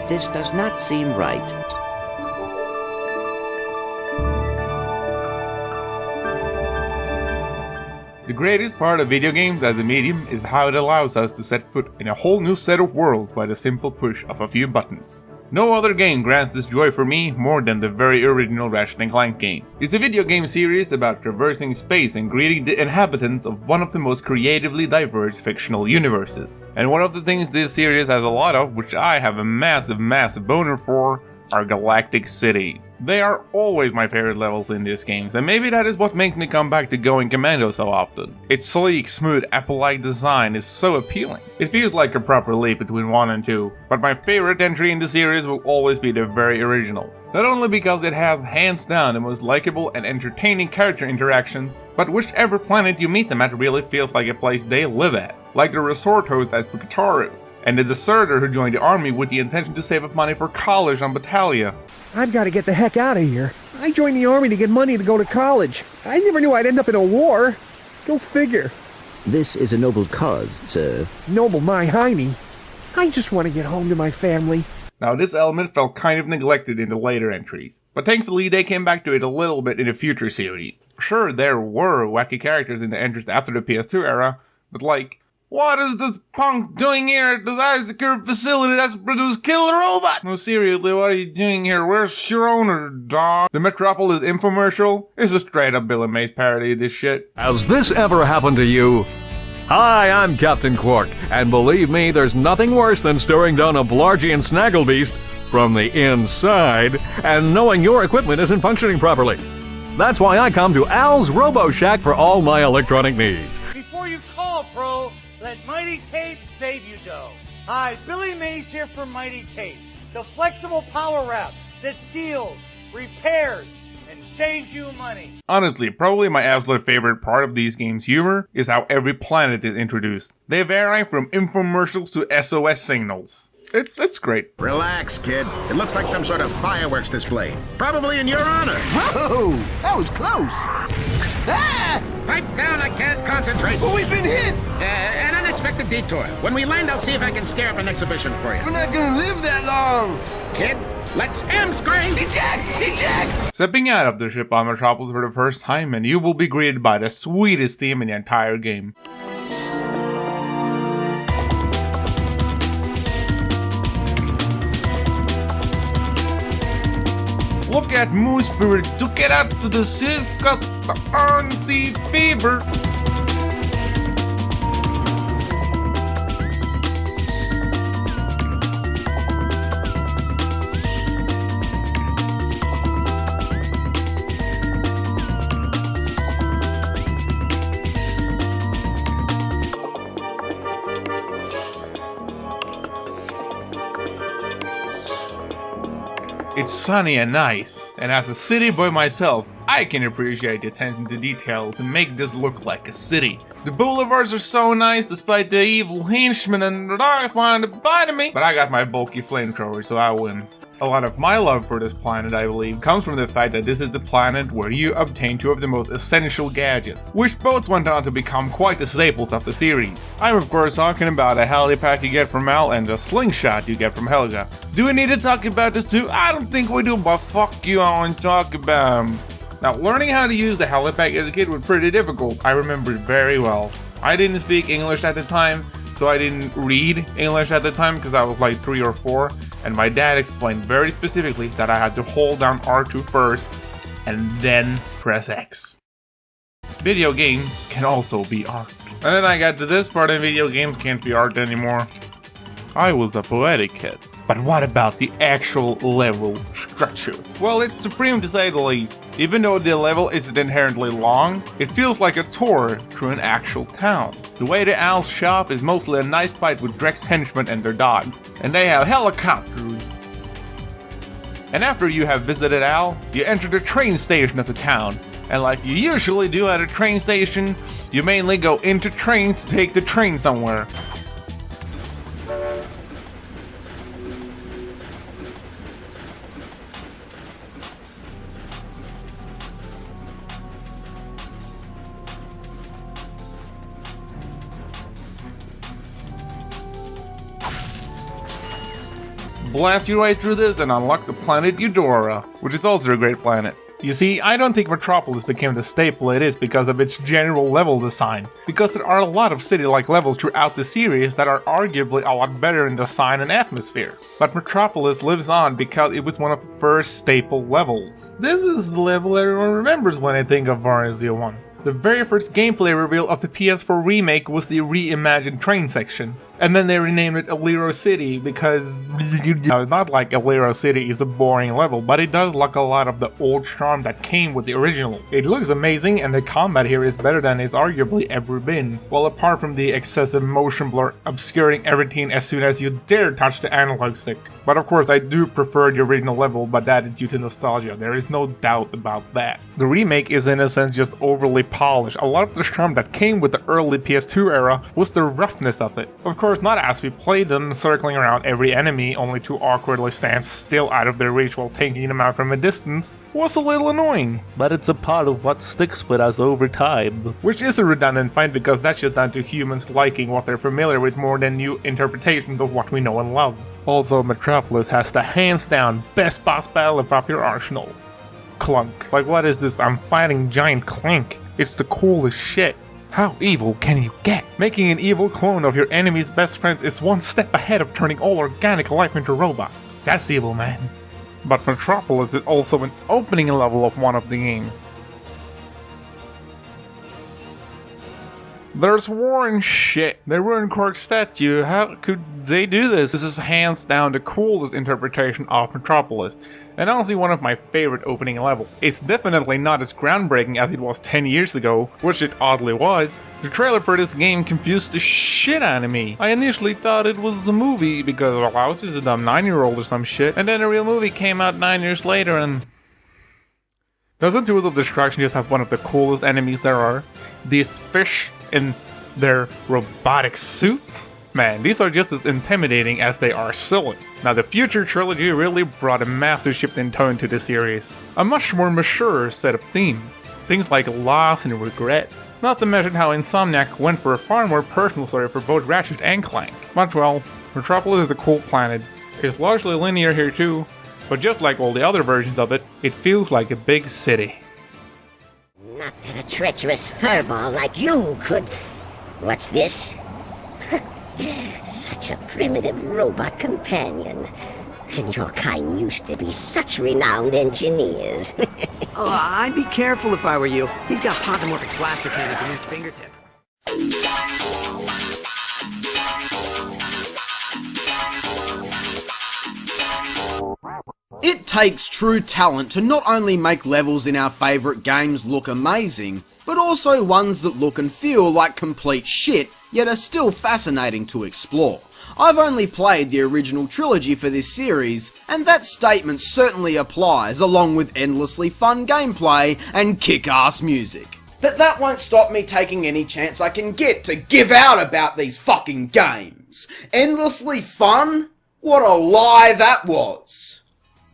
This does not seem right. The greatest part of video games as a medium is how it allows us to set foot in a whole new set of worlds by the simple push of a few buttons. No other game grants this joy for me more than the very original Ratchet Clank games. It's a video game series about traversing space and greeting the inhabitants of one of the most creatively diverse fictional universes. And one of the things this series has a lot of, which I have a massive boner for, are galactic cities. They are always my favorite levels in these games, and maybe that is what makes me come back to going commando so often. Its sleek, smooth, Apple-like design is so appealing. It feels like a proper leap between 1 and 2, but my favorite entry in the series will always be the very original. Not only because it has hands down the most likable and entertaining character interactions, but whichever planet you meet them at really feels like a place they live at, like the resort host at Pukataru, and the deserter who joined the army with the intention to save up money for college on Battaglia. I've got to get the heck out of here. I joined the army to get money to go to college. I never knew I'd end up in a war. Go figure. This is a noble cause, sir. Noble my hiney. I just want to get home to my family. Now this element felt kind of neglected in the later entries, but thankfully they came back to it a little bit in the future series. Sure, there were wacky characters in the entries after the PS2 era, but like, what is this punk doing here at the high secure facility that's produced killer robot? No, seriously, what are you doing here? Where's your owner, dog? The Metropolis infomercial is a straight up Bill and Mays parody of this shit. Has this ever happened to you? Hi, I'm Captain Quark, and believe me, there's nothing worse than staring down a Blargian snagglebeast from the inside and knowing your equipment isn't functioning properly. That's why I come to Al's Robo Shack for all my electronic needs. Before you call, Pro, let Mighty Tape save you dough. Hi, Billy Mays here for Mighty Tape, the flexible power wrap that seals, repairs, and saves you money. Honestly, probably my absolute favorite part of these games' humor is how every planet is introduced. They vary from infomercials to SOS signals. It's great. Relax, kid. It looks like some sort of fireworks display. Probably in your honor. Whoa! That was close! Ah! Pipe down, I can't concentrate. But we've been hit! An unexpected detour. When we land, I'll see if I can scare up an exhibition for you. We're not gonna live that long! Kid, let's scream! Eject! Eject! Stepping out of the ship on Metropolis for the first time, and you will be greeted by the sweetest theme in the entire game. Look at Moose Spirit to get out to the seas, got the RNC fever. It's sunny and nice, and as a city boy myself, I can appreciate the attention to detail to make this look like a city. The boulevards are so nice despite the evil henchmen and the dogs wanting to bite me, but I got my bulky flamethrower, so I win. A lot of my love for this planet, I believe, comes from the fact that this is the planet where you obtain two of the most essential gadgets, which both went on to become quite the staples of the series. I'm of course talking about a helipack you get from Al and the slingshot you get from Helga. Do we need to talk about this too? I don't think we do, but fuck you, I want to talk about them. Now, learning how to use the helipack as a kid was pretty difficult, I remember it very well. I didn't speak English at the time, so I didn't read English at the time because I was like 3 or 4, and my dad explained very specifically that I had to hold down R2 first and then press X. Video games can also be art. And then I got to this part, and video games can't be art anymore. I was a poetic kid. But what about the actual level structure? Well, it's supreme to say the least. Even though the level isn't inherently long, it feels like a tour through an actual town. The way to Al's shop is mostly a nice fight with Drek's henchmen and their dog, and they have helicopters. And after you have visited Al, you enter the train station of the town, and like you usually do at a train station, you mainly go into trains to take the train somewhere. blast your way through this and unlock the planet Eudora, which is also a great planet. You see, I don't think Metropolis became the staple it is because of its general level design, because there are a lot of city-like levels throughout the series that are arguably a lot better in design and atmosphere. But Metropolis lives on because it was one of the first staple levels. This is the level everyone remembers when they think of Mario 01. The very first gameplay reveal of the PS4 remake was the reimagined train section. And then they renamed it Alero City because, not like Alero City is a boring level, but it does lack a lot of the old charm that came with the original. It looks amazing and the combat here is better than it's arguably ever been. Well, apart from the excessive motion blur obscuring everything as soon as you dare touch the analog stick. But of course I do prefer the original level, but that is due to nostalgia, there is no doubt about that. The remake is in a sense just overly polished. A lot of the charm that came with the early PS2 era was the roughness of it. Of course, not as we played them circling around every enemy only to awkwardly stand still out of their reach while taking them out from a distance was a little annoying. But it's a part of what sticks with us over time. Which is a redundant find because that's just down to humans liking what they're familiar with more than new interpretations of what we know and love. Also, Metropolis has the hands down best boss battle of your arsenal. Clunk. Like, what is this? I'm fighting Giant Clank. It's the coolest shit. How evil can you get? Making an evil clone of your enemy's best friend is one step ahead of turning all organic life into robot. That's evil, man. But Metropolis is also an opening level of one of the games. There's war and shit. They ruined Quark's statue. How could they do this? This is hands down the coolest interpretation of Metropolis, and honestly one of my favorite opening levels. It's definitely not as groundbreaking as it was 10 years ago, which it oddly was. The trailer for this game confused the shit out of me. I initially thought it was the movie because, well, I was just a dumb 9-year-old or some shit, and then a real movie came out 9 years later and... Doesn't Tools of Destruction just have one of the coolest enemies there are? These fish in their robotic suits? Man, these are just as intimidating as they are silly. Now, the future trilogy really brought a massive shift in tone to the series. A much more mature set of themes. Things like loss and regret. Not to mention how Insomniac went for a far more personal story for both Ratchet and Clank. But well, Metropolis is a cool planet. It's largely linear here too, but just like all the other versions of it, it feels like a big city. Not that a treacherous furball like you could... What's this? Such a primitive robot companion. And your kind used to be such renowned engineers. Oh, I'd be careful if I were you. He's got posomorphic blaster cannons in each fingertip. It takes true talent to not only make levels in our favourite games look amazing, but also ones that look and feel like complete shit, yet are still fascinating to explore. I've only played the original trilogy for this series, and that statement certainly applies, along with endlessly fun gameplay and kick-ass music. But that won't stop me taking any chance I can get to give out about these fucking games. Endlessly fun? What a lie that was.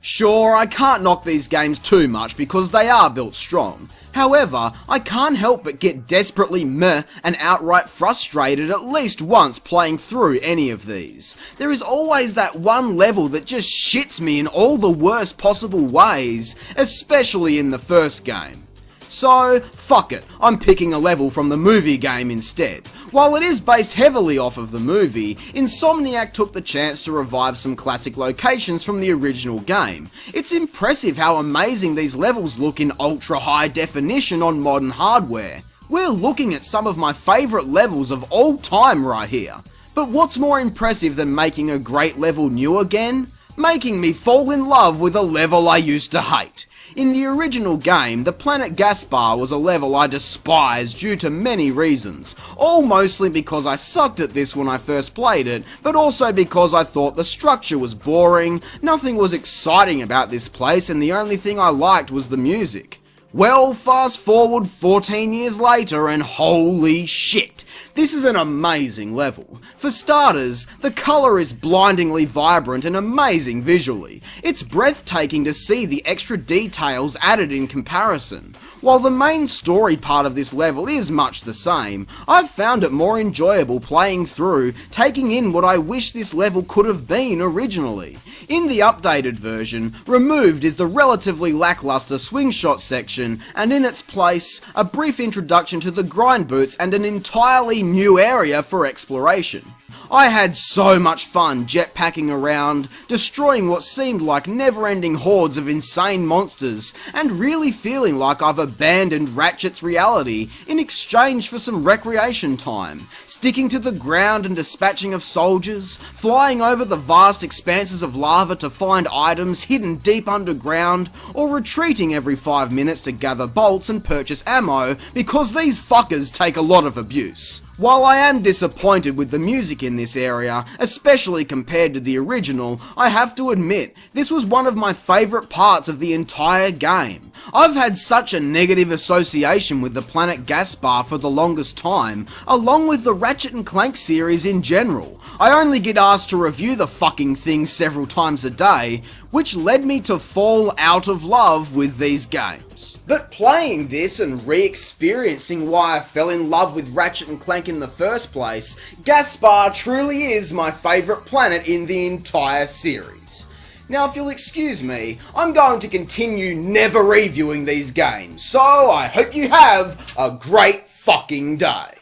Sure, I can't knock these games too much because they are built strong. However, I can't help but get desperately meh and outright frustrated at least once playing through any of these. There is always that one level that just shits me in all the worst possible ways, especially in the first game. So, fuck it, I'm picking a level from the movie game instead. While it is based heavily off of the movie, Insomniac took the chance to revive some classic locations from the original game. It's impressive how amazing these levels look in ultra high definition on modern hardware. We're looking at some of my favourite levels of all time right here. But what's more impressive than making a great level new again? Making me fall in love with a level I used to hate. In the original game, the planet Gaspar was a level I despised due to many reasons, all mostly because I sucked at this when I first played it, but also because I thought the structure was boring, nothing was exciting about this place, and the only thing I liked was the music. Well, fast forward 14 years later and holy shit, This is an amazing level. For starters, the colour is blindingly vibrant and amazing visually. It's breathtaking to see the extra details added in comparison. While the main story part of this level is much the same, I've found it more enjoyable playing through, taking in what I wish this level could have been originally. In the updated version, removed is the relatively lackluster swing shot section, and in its place, a brief introduction to the grind boots and an entirely new area for exploration. I had so much fun jetpacking around, destroying what seemed like never-ending hordes of insane monsters, and really feeling like I've abandoned Ratchet's reality in exchange for some recreation time, sticking to the ground and dispatching of soldiers, flying over the vast expanses of lava to find items hidden deep underground, or retreating every 5 minutes to gather bolts and purchase ammo because these fuckers take a lot of abuse. While I am disappointed with the music in this area, especially compared to the original, I have to admit, this was one of my favourite parts of the entire game. I've had such a negative association with the planet Gaspar for the longest time, along with the Ratchet Clank series in general. I only get asked to review the fucking thing several times a day, which led me to fall out of love with these games. But playing this and re-experiencing why I fell in love with Ratchet & Clank in the first place, Gaspar truly is my favourite planet in the entire series. Now if you'll excuse me, I'm going to continue never reviewing these games, so I hope you have a great fucking day.